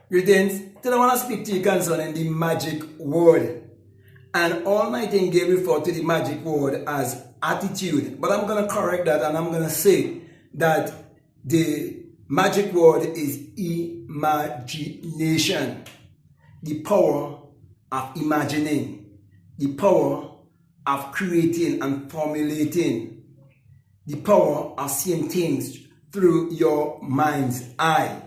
Greetings. Today I want to speak to you concerning the magic word. And all Nightingale refer to the magic word as attitude. But I'm going to correct that and I'm going to say that the magic word is imagination. The power of imagining. The power of creating and formulating. The power of seeing things through your mind's eye.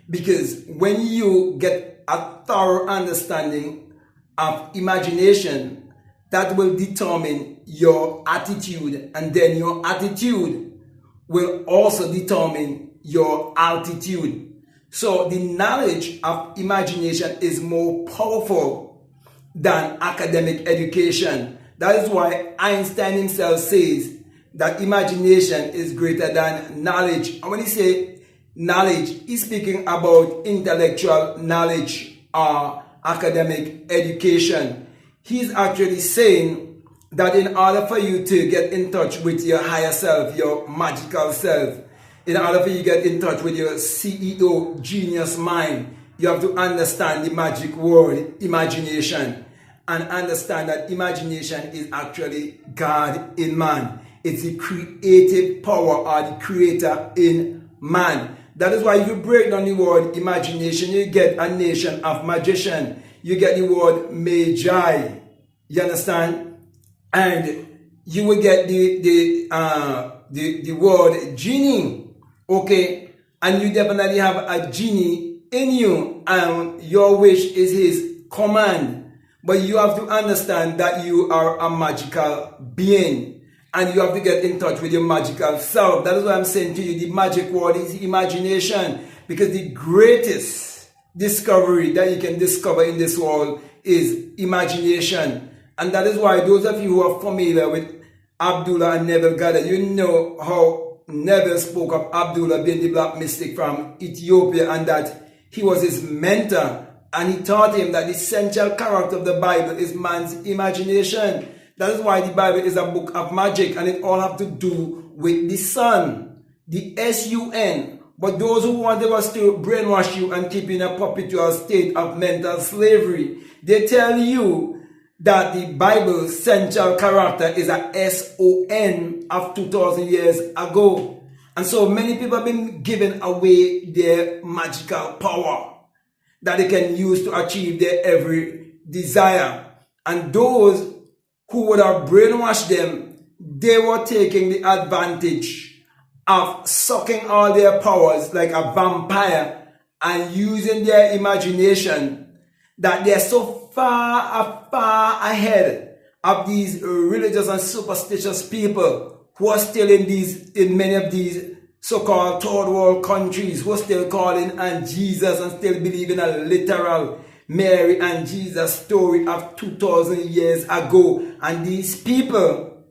Because when you get a thorough understanding of imagination, that will determine your attitude, and then your attitude will also determine your altitude. So the knowledge of imagination is more powerful than academic education. That is why Einstein himself says that imagination is greater than knowledge. And when he says knowledge, he's speaking about intellectual knowledge or academic education. He's actually saying that in order for you to get in touch with your higher self, your magical self, in order for you to get in touch with your CEO genius mind, you have to understand the magic word imagination, and understand that imagination is actually God in man. It's the creative power or the creator in man. That is why if you break down the word imagination, you get a nation of magician. You get the word magi. You understand? And you will get the word genie. Okay? And you definitely have a genie in you, and your wish is his command. But you have to understand that you are a magical being. And you have to get in touch with your magical self. That is why I'm saying to you, the magic word is imagination. Because the greatest discovery that you can discover in this world is imagination. And that is why those of you who are familiar with Abdullah and Neville Goddard, you know how Neville spoke of Abdullah being the black mystic from Ethiopia, and that he was his mentor. And he taught him that the essential character of the Bible is man's imagination. That is why the Bible is a book of magic, and it all have to do with the sun, the S-U-N. But those who want us to brainwash you and keep you in a perpetual state of mental slavery, they tell you that the Bible's central character is a S-O-N of 2,000 years ago. And so many people have been giving away their magical power that they can use to achieve their every desire. And those who would have brainwashed them, they were taking the advantage of sucking all their powers like a vampire and using their imagination, that they're so far ahead of these religious and superstitious people who are still in many of these so-called third world countries, who are still calling on Jesus and still believing a literal Mary and Jesus story of 2,000 years ago. And these people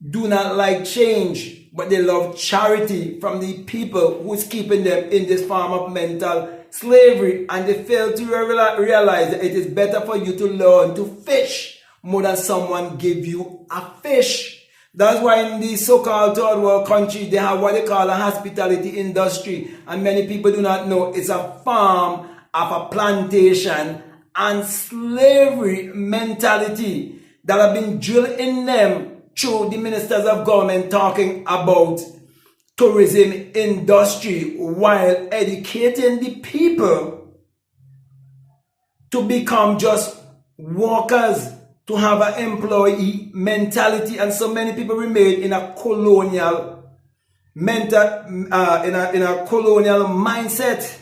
do not like change, but they love charity from the people who is keeping them in this form of mental slavery. And they fail to realize that it is better for you to learn to fish more than someone give you a fish. That's why in these so-called third world countries, they have what they call a hospitality industry. And many people do not know it's a form of a plantation and slavery mentality that have been drilled in them through the ministers of government talking about tourism industry, while educating the people to become just workers, to have an employee mentality. And so many people remain in a colonial colonial mindset.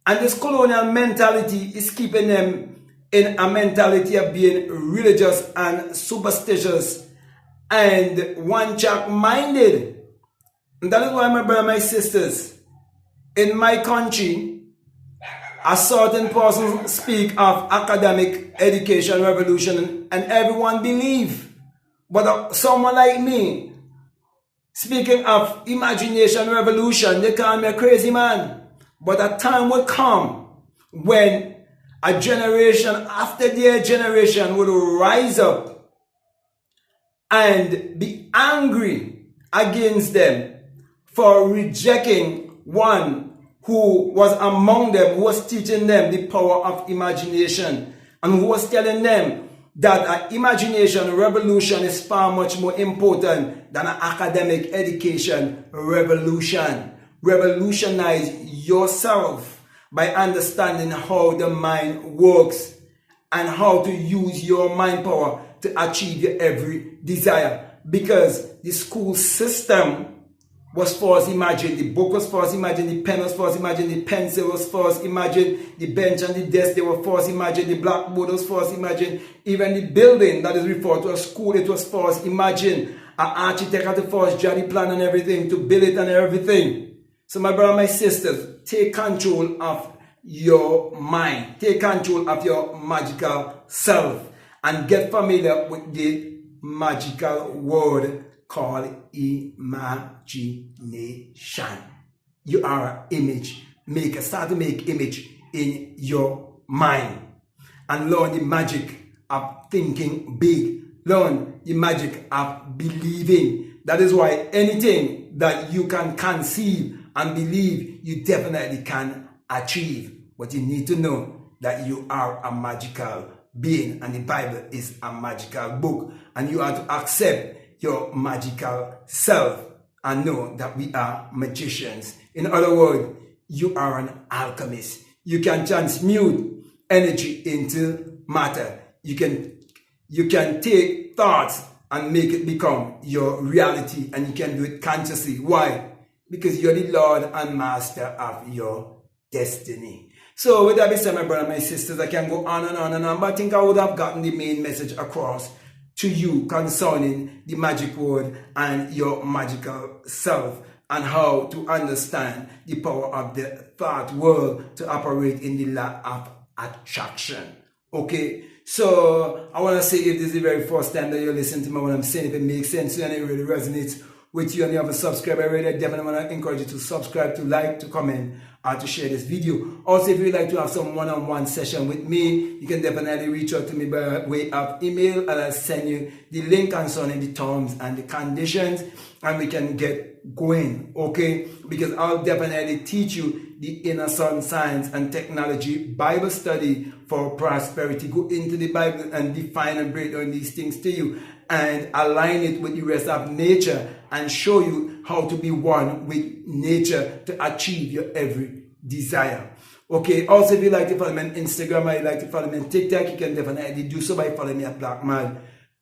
And this colonial mentality is keeping them in a mentality of being religious and superstitious and one-track minded. And that is why, my brothers and my sisters, in my country, a certain person speak of academic education revolution and everyone believe. But someone like me, speaking of imagination revolution, they call me a crazy man. But a time will come when a generation after their generation will rise up and be angry against them for rejecting one who was among them, who was teaching them the power of imagination, and who was telling them that imagination revolution is far much more important than an academic education revolution. Revolutionize yourself by understanding how the mind works and how to use your mind power to achieve your every desire. Because the school system was for us imagine, the book was for us imagine, the pen was for us imagine, the pencil was for us imagine, the bench and the desk, they were for us imagine, the blackboard was for us imagine, even the building that is referred to as school, it was for us imagine. An architect had to for us draw the plan and everything, to build it and everything. So my brother, my sisters, take control of your mind, take control of your magical self, and get familiar with the magical word called imagination. You are an image maker. Start to make image in your mind and learn the magic of thinking big. Learn the magic of believing. That is why anything that you can conceive and believe, you definitely can achieve. But you need to know that you are a magical being, and the Bible is a magical book, and you have to accept your magical self and know that we are magicians. In other words, you are an alchemist. You can transmute energy into matter. You can take thoughts and make it become your reality, and you can do it consciously. Why? Because you're the Lord and Master of your destiny. So with that being said, my brother and my sisters, I can go on and on and on, but I think I would have gotten the main message across to you concerning the magic word and your magical self, and how to understand the power of the thought world to operate in the law of attraction. Okay, so I want to say, if this is the very first time that you're listening to me, what I'm saying, if it makes sense to you and it really resonates with you and you haven't subscribed already, I definitely want to encourage you to subscribe, to like, to comment, or to share this video. Also, if you'd like to have some one-on-one session with me, you can definitely reach out to me by way of email, and I'll send you the link concerning the terms and the conditions, and we can get going, okay? Because I'll definitely teach you the inner sun science and technology Bible study for prosperity. Go into the Bible and define and break down these things to you, and align it with the rest of nature, and show you how to be one with nature to achieve your every desire. Okay, also if you like to follow me on Instagram or you like to follow me on TikTok, you can definitely do so by following me at Black Man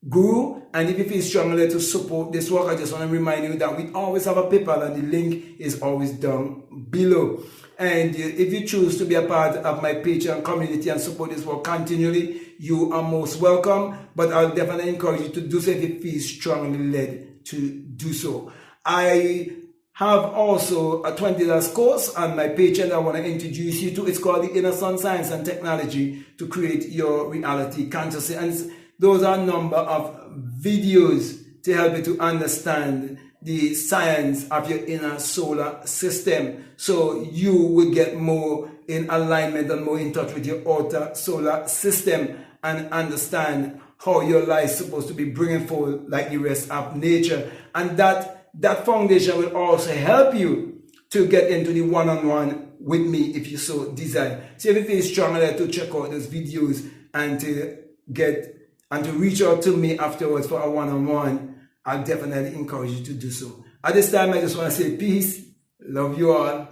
Guru. And if you feel strongly to support this work, I just want to remind you that we always have a PayPal, and the link is always down below. And if you choose to be a part of my Patreon community and support this work continually, you are most welcome. But I'll definitely encourage you to do so if you feel strongly led to do so. I have also a $20 course on my Patreon that I want to introduce you to. It's called the Inner Sun Science and Technology to Create Your Reality Consciously. And those are a number of videos to help you to understand the science of your inner solar system, so you will get more in alignment and more in touch with your outer solar system, and understand how your life is supposed to be bringing forth like the rest of nature. And that foundation will also help you to get into the one-on-one with me if you so desire. So if you feel strongly to check out those videos and to reach out to me afterwards for a one-on-one, I'll definitely encourage you to do so. At this time, I just want to say peace, love you all,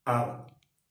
out.